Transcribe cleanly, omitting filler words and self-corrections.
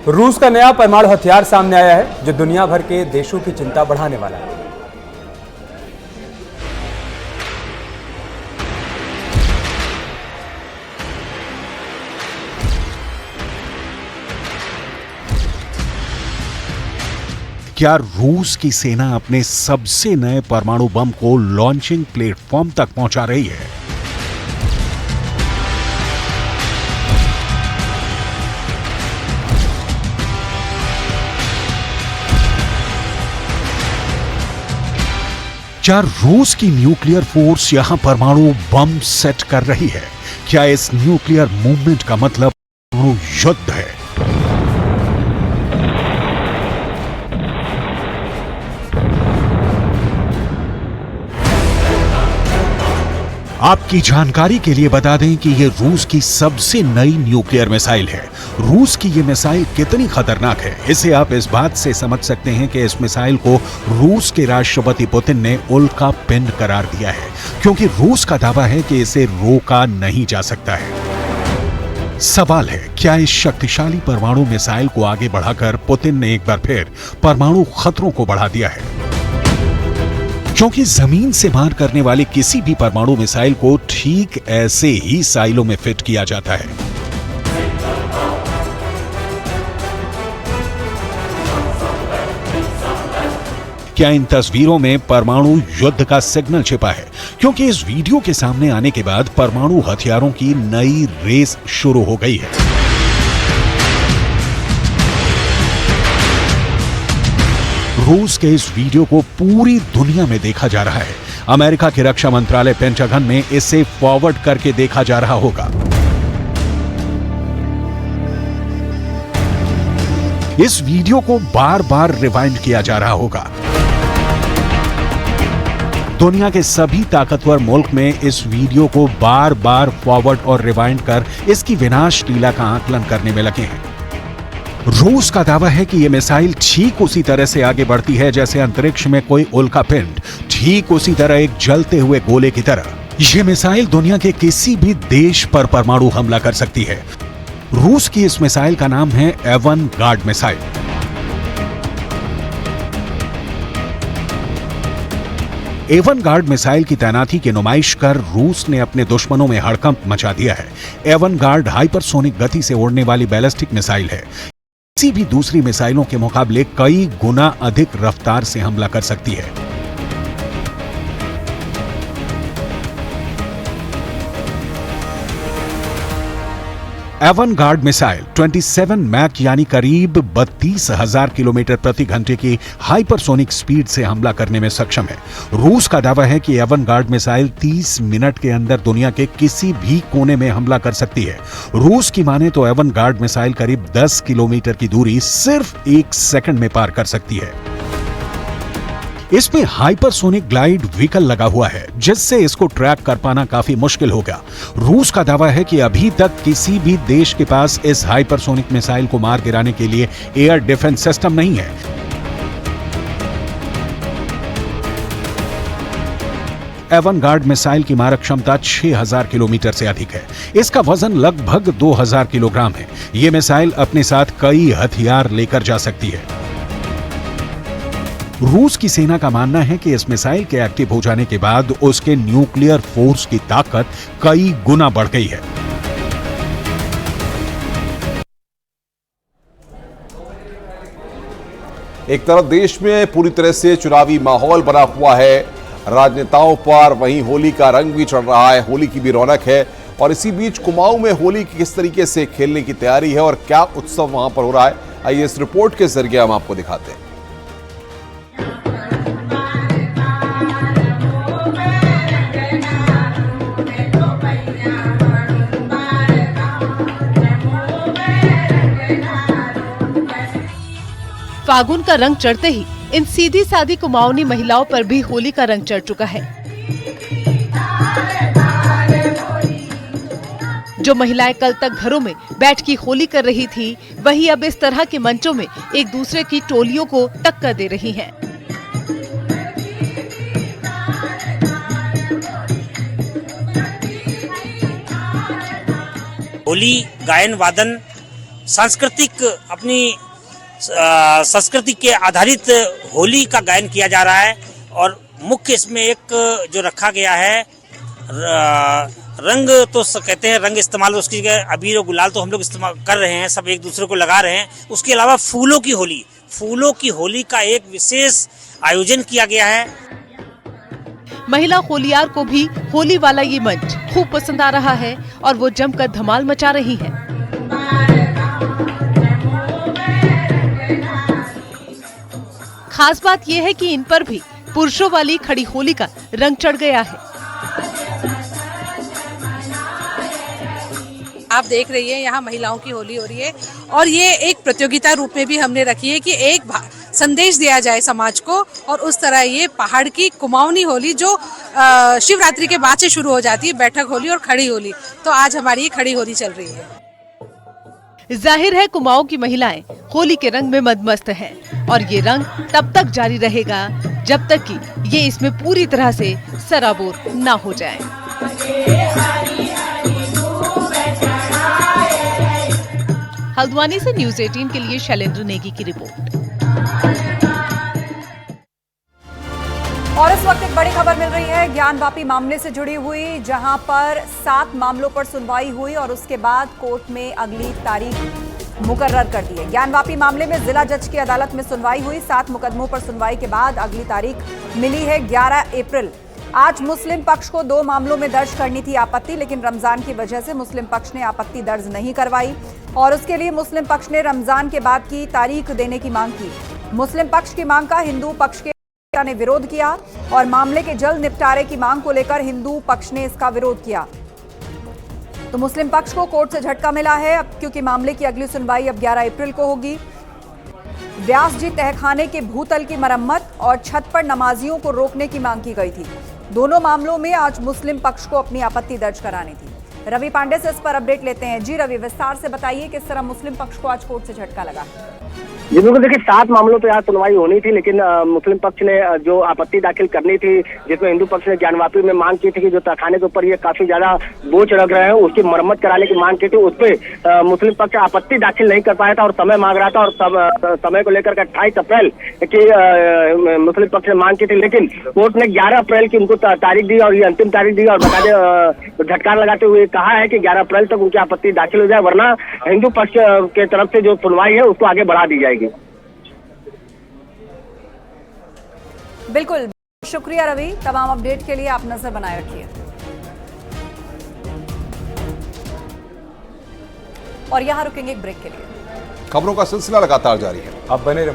रूस का नया परमाणु हथियार सामने आया है जो दुनिया भर के देशों की चिंता बढ़ाने वाला है। क्या रूस की सेना अपने सबसे नए परमाणु बम को लॉन्चिंग प्लेटफॉर्म तक पहुंचा रही है? क्या रूस की न्यूक्लियर फोर्स यहां परमाणु बम सेट कर रही है? क्या इस न्यूक्लियर मूवमेंट का मतलब परमाणु युद्ध है? आपकी जानकारी के लिए बता दें कि यह रूस की सबसे नई न्यूक्लियर मिसाइल है। रूस की यह मिसाइल कितनी खतरनाक है, इसे आप इस बात से समझ सकते हैं कि इस मिसाइल को रूस के राष्ट्रपति पुतिन ने उल्का पिंड करार दिया है, क्योंकि रूस का दावा है कि इसे रोका नहीं जा सकता है। सवाल है, क्या इस शक्तिशाली परमाणु मिसाइल को आगे बढ़ाकर पुतिन ने एक बार फिर परमाणु खतरों को बढ़ा दिया है? क्योंकि जमीन से मार करने वाले किसी भी परमाणु मिसाइल को ठीक ऐसे ही साइलों में फिट किया जाता है। क्या इन तस्वीरों में परमाणु युद्ध का सिग्नल छिपा है? क्योंकि इस वीडियो के सामने आने के बाद परमाणु हथियारों की नई रेस शुरू हो गई है। रूस के इस वीडियो को पूरी दुनिया में देखा जा रहा है। अमेरिका की रक्षा मंत्रालय पेंटागन में इसे फॉरवर्ड करके देखा जा रहा होगा। इस वीडियो को बार बार रिवाइंड किया जा रहा होगा। दुनिया के सभी ताकतवर मुल्क में इस वीडियो को बार बार फॉरवर्ड और रिवाइंड कर इसकी विनाश लीला का आकलन करने में लगे हैं। रूस का दावा है कि यह मिसाइल ठीक उसी तरह से आगे बढ़ती है जैसे अंतरिक्ष में कोई उल्का पिंड, ठीक उसी तरह एक जलते हुए गोले की तरह। यह मिसाइल दुनिया के किसी भी देश पर परमाणु हमला कर सकती है। रूस की इस मिसाइल का नाम है एवनगार्ड मिसाइल। एवनगार्ड मिसाइल की तैनाती की नुमाइश कर रूस ने अपने दुश्मनों में हड़कंप मचा दिया है। एवनगार्ड हाइपरसोनिक गति से उड़ने वाली बैलिस्टिक मिसाइल है। किसी भी दूसरी मिसाइलों के मुकाबले कई गुना अधिक रफ्तार से हमला कर सकती है। एवनगार्ड मिसाइल 27 मैक यानी करीब 32,000 किलोमीटर प्रति घंटे की हाइपरसोनिक स्पीड से हमला करने में सक्षम है। रूस का दावा है कि एवनगार्ड मिसाइल 30 मिनट के अंदर दुनिया के किसी भी कोने में हमला कर सकती है। रूस की माने तो एवनगार्ड मिसाइल करीब 10 किलोमीटर की दूरी सिर्फ 1 सेकंड में पार कर सकती है। इसमें हाइपरसोनिक ग्लाइड व्हीकल लगा हुआ है, जिससे इसको ट्रैक कर पाना काफी मुश्किल होगा। रूस का दावा है कि अभी तक किसी भी देश के पास इस हाइपरसोनिक मिसाइल को मार गिराने के लिए एयर डिफेंस सिस्टम नहीं है। एवनगार्ड मिसाइल की मारक क्षमता 6000 किलोमीटर से अधिक है। इसका वजन लगभग 2000 किलोग्राम है। यह मिसाइल अपने साथ कई हथियार लेकर जा सकती है। रूस की सेना का मानना है कि इस मिसाइल के एक्टिव हो जाने के बाद उसके न्यूक्लियर फोर्स की ताकत कई गुना बढ़ गई है। एक तरफ देश में पूरी तरह से चुनावी माहौल बना हुआ है, राजनेताओं पर वहीं होली का रंग भी चढ़ रहा है, होली की भी रौनक है। और इसी बीच कुमाऊं में होली की किस तरीके से खेलने की तैयारी है और क्या उत्सव वहां पर हो रहा है, आइए इस रिपोर्ट के जरिए हम आपको दिखाते हैं। फागुन का रंग चढ़ते ही इन सीधी सादी कुमाऊनी महिलाओं पर भी होली का रंग चढ़ चुका है। जो महिलाएं कल तक घरों में बैठ की होली कर रही थी, वही अब इस तरह के मंचों में एक दूसरे की टोलियों को टक्कर दे रही हैं। होली गायन वादन सांस्कृतिक अपनी संस्कृति के आधारित होली का गायन किया जा रहा है और मुख्य इसमें एक जो रखा गया है रंग तो कहते हैं रंग इस्तेमाल उसकी जगह अबीर और गुलाल तो हम लोग इस्तेमाल कर रहे हैं, सब एक दूसरे को लगा रहे हैं। उसके अलावा फूलों की होली का एक विशेष आयोजन किया गया है। महिला होलियार को भी होली वाला ये मंच खूब पसंद आ रहा है और वो जमकर धमाल मचा रही हैं। खास बात यह है कि इन पर भी पुरुषों वाली खड़ी होली का रंग चढ़ गया है। आप देख रही है यहाँ महिलाओं की होली हो रही है और ये एक प्रतियोगिता रूप में भी हमने रखी है कि एक संदेश दिया जाए समाज को। और उस तरह ये पहाड़ की कुमाऊनी होली जो शिवरात्रि के बाद से शुरू हो जाती है, बैठक होली और खड़ी होली, तो आज हमारी ये खड़ी होली चल रही है। जाहिर है कुमाऊं की महिलाएं होली के रंग में मदमस्त हैं और ये रंग तब तक जारी रहेगा जब तक कि ये इसमें पूरी तरह से सराबोर ना हो जाए। हल्द्वानी से न्यूज़ 18 के लिए शैलेंद्र नेगी की रिपोर्ट। और इस वक्त एक बड़ी खबर मिल रही है ज्ञानवापी मामले से जुड़ी हुई, जहां पर 7 मामलों पर सुनवाई हुई और उसके बाद कोर्ट में अगली तारीख मुकर्रर कर दी है। ज्ञानवापी मामले में जिला जज की अदालत में सुनवाई हुई। 7 मुकदमों पर सुनवाई के बाद अगली तारीख मिली है 11 अप्रैल। आज मुस्लिम पक्ष को 2 मामलों में दर्ज करनी थी आपत्ति, लेकिन रमजान की वजह से मुस्लिम पक्ष ने आपत्ति दर्ज नहीं करवाई और उसके लिए मुस्लिम पक्ष ने रमजान के बाद की तारीख देने की मांग की। मुस्लिम पक्ष की मांग का हिंदू पक्ष के ने विरोध किया और मामले के जल्द निपटारे की मांग को लेकर हिंदू पक्ष ने इसका विरोध किया। तो मुस्लिम पक्ष को कोर्ट से झटका मिला है अब, क्योंकि मामले की अगली सुनवाई अब 11 अप्रैल को होगी। व्यास जी तहखाने के भूतल की मरम्मत और छत पर नमाजियों को रोकने की मांग की गई थी। दोनों मामलों में आज मुस्लिम पक्ष को अपनी आपत्ति दर्ज करानी थी। रवि पांडे से इस पर अपडेट लेते हैं। जी रवि, विस्तार से बताइए किस तरह मुस्लिम पक्ष को आज कोर्ट से झटका लगा। जी बिल्कुल, देखिए 7 मामलों पे आज सुनवाई होनी थी, लेकिन मुस्लिम पक्ष ने जो आपत्ति दाखिल करनी थी, जिसमें हिंदू पक्ष ने ज्ञानवापी में मांग की थी कि जो तहखाने के ऊपर ये काफी ज्यादा बोझ रख रहे हैं उसकी मरम्मत कराने की मांग की थी, उस पर मुस्लिम पक्ष आपत्ति दाखिल नहीं कर पाया था और समय मांग रहा था। और समय को लेकर 28 अप्रैल की मुस्लिम पक्ष ने मांग की थी, लेकिन कोर्ट ने 11 अप्रैल की उनको तारीख दी और ये अंतिम तारीख दी और बता दें झटकार लगाते हुए कहा है कि 11 अप्रैल तक उनकी आपत्ति दाखिल हो जाए, वरना हिंदू पक्ष के तरफ से जो सुनवाई है उसको आगे बढ़ा दी जाएगी। बिल्कुल, शुक्रिया रवि। तमाम अपडेट के लिए आप नजर बनाए रखिए। और यहां रुकेंगे एक ब्रेक के लिए। खबरों का सिलसिला लगातार जारी है, अब बने रहिए।